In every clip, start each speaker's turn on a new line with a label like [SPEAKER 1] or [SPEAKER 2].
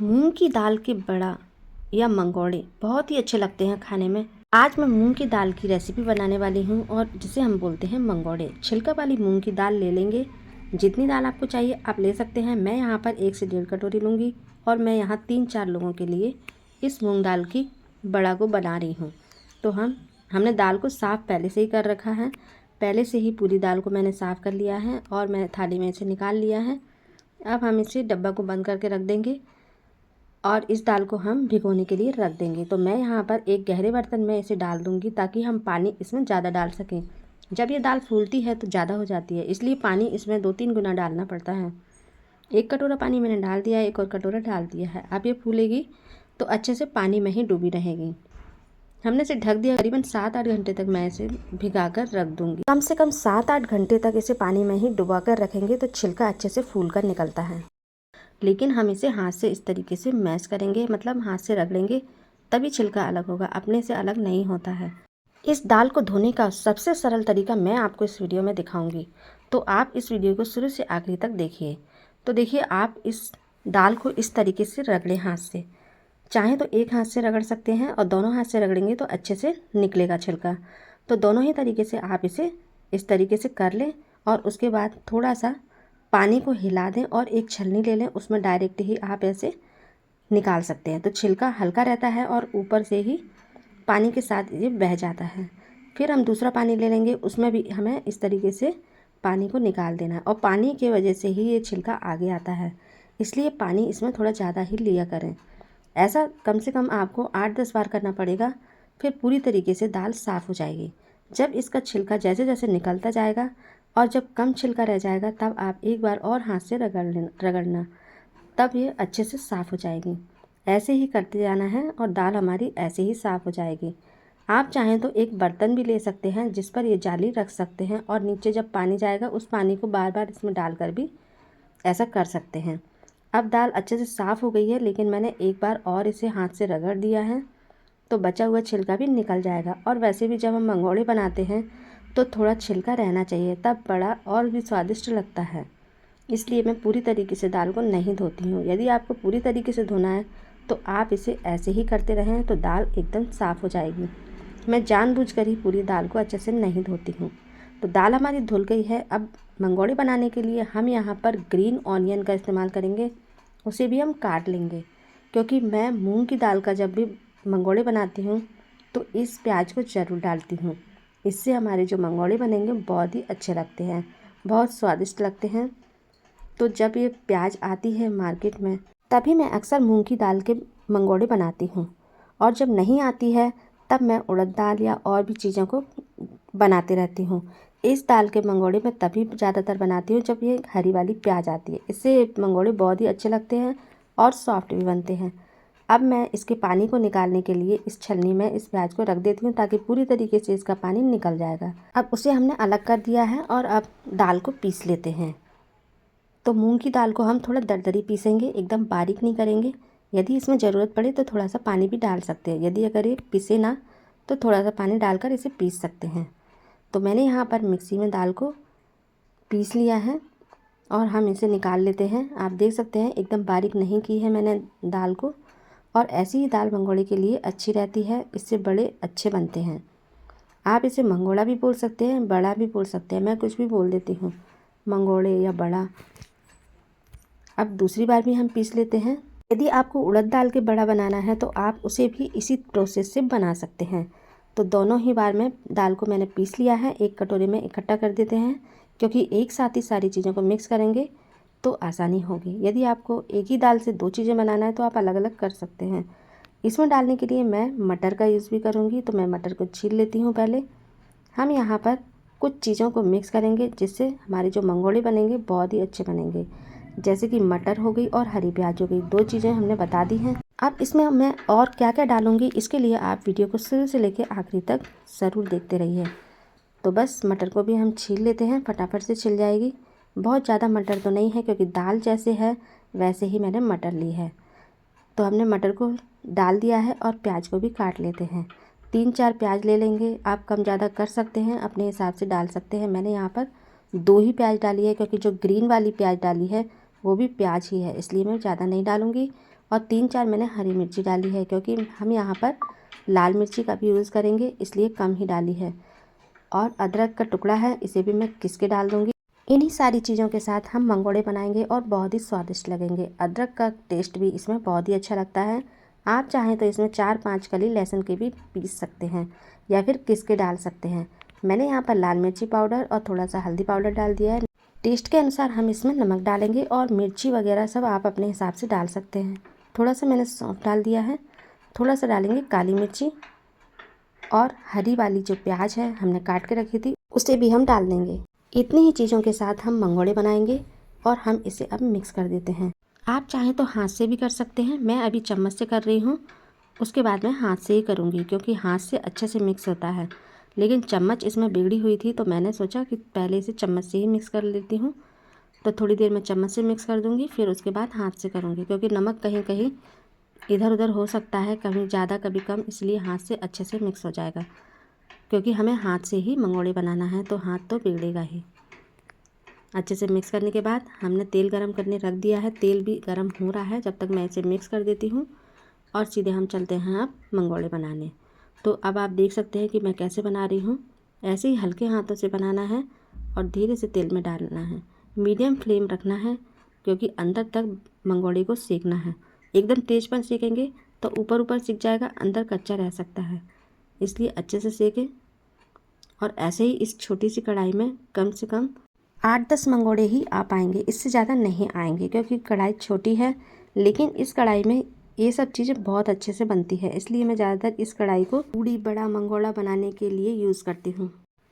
[SPEAKER 1] मूंग की दाल के बड़ा या मंगोड़े बहुत ही अच्छे लगते हैं खाने में। आज मैं मूंग की दाल की रेसिपी बनाने वाली हूं और जिसे हम बोलते हैं मंगोड़े। छिलका वाली मूंग की दाल ले लेंगे। जितनी दाल आपको चाहिए आप ले सकते हैं। मैं यहाँ पर 1 से 1.5 कटोरी लूँगी और मैं यहाँ 3-4 लोगों के लिए इस मूँग दाल की बड़ा को बना रही हूँ। तो हमने दाल को साफ़ पहले से ही कर रखा है। पहले से ही पूरी दाल को मैंने साफ़ कर लिया है और मैं थाली में इसे निकाल लिया है। अब हम इसे डब्बा को बंद करके रख देंगे और इस दाल को हम भिगोने के लिए रख देंगे। तो मैं यहाँ पर एक गहरे बर्तन में इसे डाल दूँगी ताकि हम पानी इसमें ज़्यादा डाल सकें। जब ये दाल फूलती है तो ज़्यादा हो जाती है, इसलिए पानी इसमें 2-3 गुना डालना पड़ता है। 1 कटोरा पानी मैंने डाल दिया है, 1 और कटोरा डाल दिया है। अब ये फूलेगी तो अच्छे से पानी में ही डूबी रहेगी। हमने इसे ढक दिया। करीबन 7-8 घंटे तक मैं इसे भिगा कर रख दूँगी। कम से कम 7-8 घंटे तक इसे पानी में ही डुबा कर रखेंगे तो छिलका अच्छे से फूल कर निकलता है। लेकिन हम इसे हाथ से इस तरीके से मैश करेंगे, मतलब हाथ से रगड़ेंगे, तभी छिलका अलग होगा, अपने से अलग नहीं होता है। इस दाल को धोने का सबसे सरल तरीका मैं आपको इस वीडियो में दिखाऊंगी, तो आप इस वीडियो को शुरू से आखिरी तक देखिए। तो देखिए, आप इस दाल को इस तरीके से रगड़ें हाथ से। चाहे तो एक हाथ से रगड़ सकते हैं और दोनों हाथ से रगड़ेंगे तो अच्छे से निकलेगा छिलका। तो दोनों ही तरीके से आप इसे इस तरीके से कर लें और उसके बाद थोड़ा सा पानी को हिला दें और एक छलनी ले लें, उसमें डायरेक्ट ही आप ऐसे निकाल सकते हैं। तो छिलका हल्का रहता है और ऊपर से ही पानी के साथ ये बह जाता है। फिर हम दूसरा पानी ले लेंगे, उसमें भी हमें इस तरीके से पानी को निकाल देना है और पानी की वजह से ही ये छिलका आगे आता है, इसलिए पानी इसमें थोड़ा ज़्यादा ही लिया करें। ऐसा कम से कम आपको 8-10 बार करना पड़ेगा, फिर पूरी तरीके से दाल साफ़ हो जाएगी। जब इसका छिलका जैसे जैसे निकलता जाएगा और जब कम छिलका रह जाएगा तब आप एक बार और हाथ से रगड़ना, तब ये अच्छे से साफ़ हो जाएगी। ऐसे ही करते जाना है और दाल हमारी ऐसे ही साफ़ हो जाएगी। आप चाहें तो एक बर्तन भी ले सकते हैं जिस पर ये जाली रख सकते हैं और नीचे जब पानी जाएगा उस पानी को बार बार इसमें डालकर भी ऐसा कर सकते हैं। अब दाल अच्छे से साफ़ हो गई है, लेकिन मैंने एक बार और इसे हाथ से रगड़ दिया है तो बचा हुआ छिलका भी निकल जाएगा। और वैसे भी जब हम मंगोड़े बनाते हैं तो थोड़ा छिलका रहना चाहिए, तब बड़ा और भी स्वादिष्ट लगता है। इसलिए मैं पूरी तरीके से दाल को नहीं धोती हूँ। यदि आपको पूरी तरीके से धोना है तो आप इसे ऐसे ही करते रहें तो दाल एकदम साफ़ हो जाएगी। मैं जानबूझकर ही पूरी दाल को अच्छे से नहीं धोती हूँ। तो दाल हमारी धुल गई है। अब मंगोड़े बनाने के लिए हम यहाँ पर ग्रीन ऑनियन का इस्तेमाल करेंगे, उसे भी हम काट लेंगे, क्योंकि मैं मूंग की दाल का जब भी मंगोड़े बनाती हूँ तो इस प्याज को ज़रूर डालती हूँ। इससे हमारे जो मंगोड़े बनेंगे बहुत ही अच्छे लगते हैं, बहुत स्वादिष्ट लगते हैं। तो जब ये प्याज आती है मार्केट में तभी मैं अक्सर मूंग की दाल के मंगोड़े बनाती हूँ, और जब नहीं आती है तब मैं उड़द दाल या और भी चीज़ों को बनाते रहती हूँ। इस दाल के मंगोड़े मैं तभी ज़्यादातर बनाती हूँ जब ये हरी वाली प्याज आती है। इससे मंगोड़े बहुत ही अच्छे लगते हैं और सॉफ्ट भी बनते हैं। अब मैं इसके पानी को निकालने के लिए इस छलनी में इस प्याज को रख देती हूँ ताकि पूरी तरीके से इसका पानी निकल जाएगा। अब उसे हमने अलग कर दिया है और अब दाल को पीस लेते हैं। तो मूंग की दाल को हम थोड़ा दरदरी पीसेंगे, एकदम बारीक नहीं करेंगे। यदि इसमें ज़रूरत पड़े तो थोड़ा सा पानी भी डाल सकते हैं। यदि अगर ये पिसे ना तो थोड़ा सा पानी डालकर इसे पीस सकते हैं। तो मैंने यहाँ पर मिक्सी में दाल को पीस लिया है और हम इसे निकाल लेते हैं। आप देख सकते हैं एकदम बारीक नहीं की है मैंने दाल को, और ऐसी ही दाल मंगोड़े के लिए अच्छी रहती है, इससे बड़े अच्छे बनते हैं। आप इसे मंगोड़ा भी बोल सकते हैं, बड़ा भी बोल सकते हैं, मैं कुछ भी बोल देती हूँ, मंगोड़े या बड़ा। अब दूसरी बार भी हम पीस लेते हैं। यदि आपको उड़द दाल के बड़ा बनाना है तो आप उसे भी इसी प्रोसेस से बना सकते हैं। तो दोनों ही बार में दाल को मैंने पीस लिया है, एक कटोरे में इकट्ठा कर देते हैं, क्योंकि एक साथ ही सारी चीज़ों को मिक्स करेंगे तो आसानी होगी। यदि आपको एक ही दाल से 2 चीज़ें बनाना है तो आप अलग अलग कर सकते हैं। इसमें डालने के लिए मैं मटर का यूज़ भी करूँगी, तो मैं मटर को छील लेती हूँ पहले। हम यहाँ पर कुछ चीज़ों को मिक्स करेंगे जिससे हमारे जो मंगोड़े बनेंगे बहुत ही अच्छे बनेंगे, जैसे कि मटर हो गई और हरी प्याज हो गई। 2 चीज़ें हमने बता दी हैं। अब इसमें मैं और क्या क्या डालूँगी इसके लिए आप वीडियो को शुरू से लेकर आखिरी तक ज़रूर देखते रहिए। तो बस मटर को भी हम छील लेते हैं, फटाफट से छिल जाएगी। बहुत ज़्यादा मटर तो नहीं है क्योंकि दाल जैसे है वैसे ही मैंने मटर ली है। तो हमने मटर को डाल दिया है और प्याज को भी काट लेते हैं। 3-4 प्याज ले लेंगे, आप कम ज़्यादा कर सकते हैं, अपने हिसाब से डाल सकते हैं। मैंने यहाँ पर 2 ही प्याज डाली है क्योंकि जो ग्रीन वाली प्याज डाली है वो भी प्याज ही है, इसलिए मैं ज़्यादा नहीं डालूँगी। और 3-4 मैंने हरी मिर्ची डाली है, क्योंकि हम यहाँ पर लाल मिर्ची का भी यूज़ करेंगे, इसलिए कम ही डाली है। और अदरक का टुकड़ा है, इसे भी मैं घिस के डाल दूँगी। इन्हीं सारी चीज़ों के साथ हम मंगोड़े बनाएंगे और बहुत ही स्वादिष्ट लगेंगे। अदरक का टेस्ट भी इसमें बहुत ही अच्छा लगता है। आप चाहें तो इसमें 4-5 कली लहसुन के भी पीस सकते हैं या फिर घिस के डाल सकते हैं। मैंने यहाँ पर लाल मिर्ची पाउडर और थोड़ा सा हल्दी पाउडर डाल दिया है। टेस्ट के अनुसार हम इसमें नमक डालेंगे और मिर्ची वगैरह सब आप अपने हिसाब से डाल सकते हैं। थोड़ा सा मैंने सौंफ डाल दिया है। थोड़ा सा डालेंगे काली मिर्ची और हरी वाली जो प्याज है हमने काट के रखी थी उसे भी हम डाल देंगे। इतनी ही चीज़ों के साथ हम मंगोड़े बनाएंगे और हम इसे अब मिक्स कर देते हैं। आप चाहें तो हाथ से भी कर सकते हैं, मैं अभी चम्मच से कर रही हूँ, उसके बाद मैं हाथ से ही करूँगी क्योंकि हाथ से अच्छे से मिक्स होता है। लेकिन चम्मच इसमें बिगड़ी हुई थी तो मैंने सोचा कि पहले इसे चम्मच से ही मिक्स कर लेती हूँ। तो थोड़ी देर में चम्मच से मिक्स कर दूँगी, फिर उसके बाद हाथ से करूँगी, क्योंकि नमक कहीं कहीं इधर उधर हो सकता है, कभी ज़्यादा कभी कम, इसलिए हाथ से अच्छे से मिक्स हो जाएगा। क्योंकि हमें हाथ से ही मंगोड़े बनाना है तो हाथ तो बिगड़ेगा ही। अच्छे से मिक्स करने के बाद हमने तेल गरम करने रख दिया है। तेल भी गरम हो रहा है, जब तक मैं इसे मिक्स कर देती हूँ और सीधे हम चलते हैं अब मंगोड़े बनाने। तो अब आप देख सकते हैं कि मैं कैसे बना रही हूँ। ऐसे ही हल्के हाथों से बनाना है और धीरे से तेल में डालना है। मीडियम फ्लेम रखना है क्योंकि अंदर तक मंगोड़े को सेकना है। एकदम तेज पर सेकेंगे तो ऊपर ऊपर सिक जाएगा, अंदर कच्चा रह सकता है, इसलिए अच्छे से सेकें। और ऐसे ही इस छोटी सी कढ़ाई में कम से कम 8-10 मंगोड़े ही आ पाएंगे, इससे ज़्यादा नहीं आएंगे, क्योंकि कढ़ाई छोटी है। लेकिन इस कढ़ाई में ये सब चीज़ें बहुत अच्छे से बनती है, इसलिए मैं ज़्यादातर इस कढ़ाई को पूड़ी बड़ा मंगोड़ा बनाने के लिए यूज़ करती हूँ।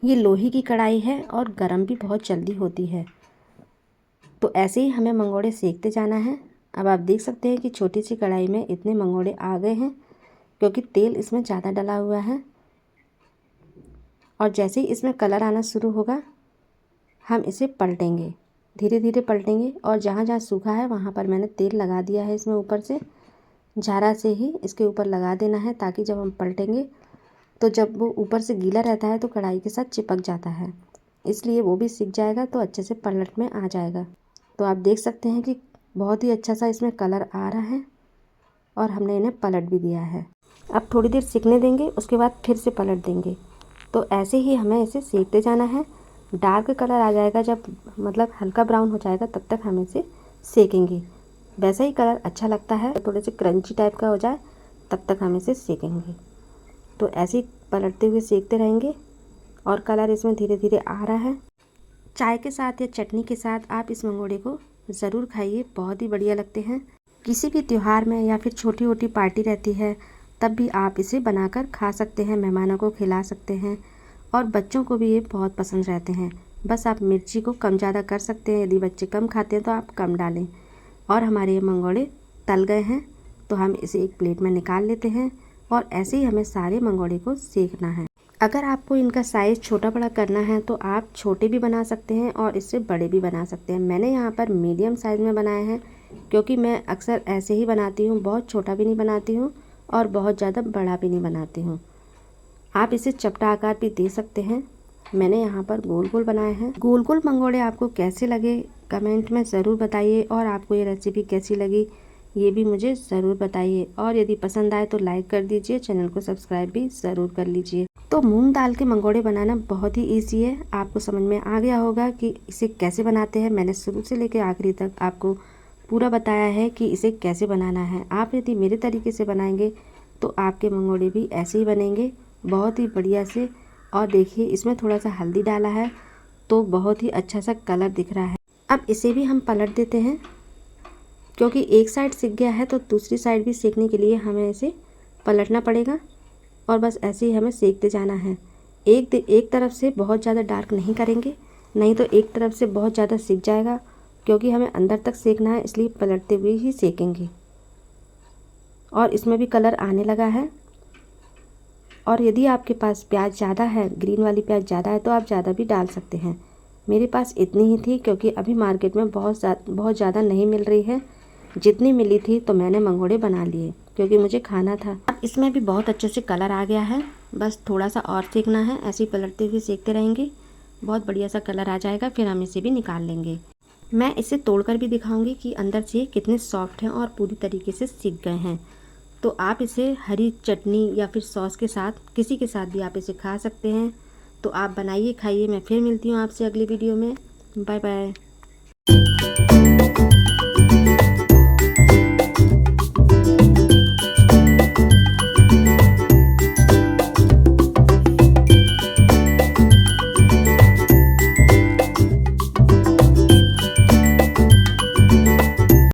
[SPEAKER 1] ये लोहे की कढ़ाई है और गर्म भी बहुत जल्दी होती है। तो ऐसे ही हमें मंगोड़े सेकते जाना है। अब आप देख सकते हैं कि छोटी सी कढ़ाई में इतने मंगोड़े आ गए हैं, क्योंकि तेल इसमें ज़्यादा डला हुआ है। और जैसे ही इसमें कलर आना शुरू होगा हम इसे पलटेंगे, धीरे धीरे पलटेंगे। और जहाँ जहाँ सूखा है वहाँ पर मैंने तेल लगा दिया है, इसमें ऊपर से झारा से ही इसके ऊपर लगा देना है, ताकि जब हम पलटेंगे तो जब वो ऊपर से गीला रहता है तो कढ़ाई के साथ चिपक जाता है, इसलिए वो भी सिक जाएगा तो अच्छे से पलट में आ जाएगा। तो आप देख सकते हैं कि बहुत ही अच्छा सा इसमें कलर आ रहा है और हमने इन्हें पलट भी दिया है। अब थोड़ी देर सिकने देंगे, उसके बाद फिर से पलट देंगे। तो ऐसे ही हमें इसे सेकते जाना है। डार्क कलर आ जाएगा जब, मतलब हल्का ब्राउन हो जाएगा, तब तक हम इसे सेकेंगे। वैसा ही कलर अच्छा लगता है, थोड़े से क्रंची टाइप का हो जाए तब तक हम इसे सेकेंगे। तो ऐसे ही पलटते हुए सेकते रहेंगे और कलर इसमें धीरे धीरे आ रहा है। चाय के साथ या चटनी के साथ आप इस मंगोड़े को ज़रूर खाइए, बहुत ही बढ़िया लगते हैं। किसी भी त्यौहार में या फिर छोटी छोटी पार्टी रहती है तब भी आप इसे बनाकर खा सकते हैं, मेहमानों को खिला सकते हैं और बच्चों को भी ये बहुत पसंद रहते हैं। बस आप मिर्ची को कम ज़्यादा कर सकते हैं, यदि बच्चे कम खाते हैं तो आप कम डालें। और हमारे ये मंगोड़े तल गए हैं तो हम इसे एक प्लेट में निकाल लेते हैं और ऐसे ही हमें सारे मंगोड़े को सेकना है। अगर आपको इनका साइज़ छोटा बड़ा करना है तो आप छोटे भी बना सकते हैं और इससे बड़े भी बना सकते हैं। मैंने यहाँ पर मीडियम साइज़ में बनाए हैं, क्योंकि मैं अक्सर ऐसे ही बनाती हूँ, बहुत छोटा भी नहीं बनाती हूँ और बहुत ज़्यादा बड़ा भी नहीं बनाती हूँ। आप इसे चपटा आकार भी दे सकते हैं। मैंने यहाँ पर गोल गोल बनाए हैं। गोल गोल मंगोड़े आपको कैसे लगे कमेंट में ज़रूर बताइए, और आपको ये रेसिपी कैसी लगी ये भी मुझे ज़रूर बताइए। और यदि पसंद आए तो लाइक कर दीजिए, चैनल को सब्सक्राइब भी ज़रूर कर लीजिए। तो मूंग दाल के मंगोड़े बनाना बहुत ही ईजी है, आपको समझ में आ गया होगा कि इसे कैसे बनाते हैं। मैंने शुरू से लेकर आखिरी तक आपको पूरा बताया है कि इसे कैसे बनाना है। आप यदि मेरे तरीके से बनाएंगे तो आपके मंगोड़े भी ऐसे ही बनेंगे, बहुत ही बढ़िया से। और देखिए इसमें थोड़ा सा हल्दी डाला है तो बहुत ही अच्छा सा कलर दिख रहा है। अब इसे भी हम पलट देते हैं, क्योंकि एक साइड सिक गया है तो दूसरी साइड भी सेकने के लिए हमें इसे पलटना पड़ेगा। और बस ऐसे ही हमें सेकते जाना है। एक तरफ से बहुत ज़्यादा डार्क नहीं करेंगे, नहीं तो एक तरफ से बहुत ज़्यादा सिक जाएगा। क्योंकि हमें अंदर तक सेकना है, इसलिए पलटते हुए ही सेकेंगे। और इसमें भी कलर आने लगा है। और यदि आपके पास प्याज ज़्यादा है, ग्रीन वाली प्याज ज़्यादा है, तो आप ज़्यादा भी डाल सकते हैं। मेरे पास इतनी ही थी, क्योंकि अभी मार्केट में बहुत ज़्यादा नहीं मिल रही है। जितनी मिली थी तो मैंने मंगोड़े बना लिए, क्योंकि मुझे खाना था। अब इसमें भी बहुत अच्छे से कलर आ गया है, बस थोड़ा सा और सेकना है। ऐसे ही पलटते हुए सेकते रहेंगे, बहुत बढ़िया सा कलर आ जाएगा, फिर हम इसे भी निकाल लेंगे। मैं इसे तोड़कर भी दिखाऊंगी कि अंदर से कितने सॉफ्ट हैं और पूरी तरीके से सिक गए हैं। तो आप इसे हरी चटनी या फिर सॉस के साथ, किसी के साथ भी आप इसे खा सकते हैं। तो आप बनाइए, खाइए। मैं फिर मिलती हूँ आपसे अगली वीडियो में। Bye bye.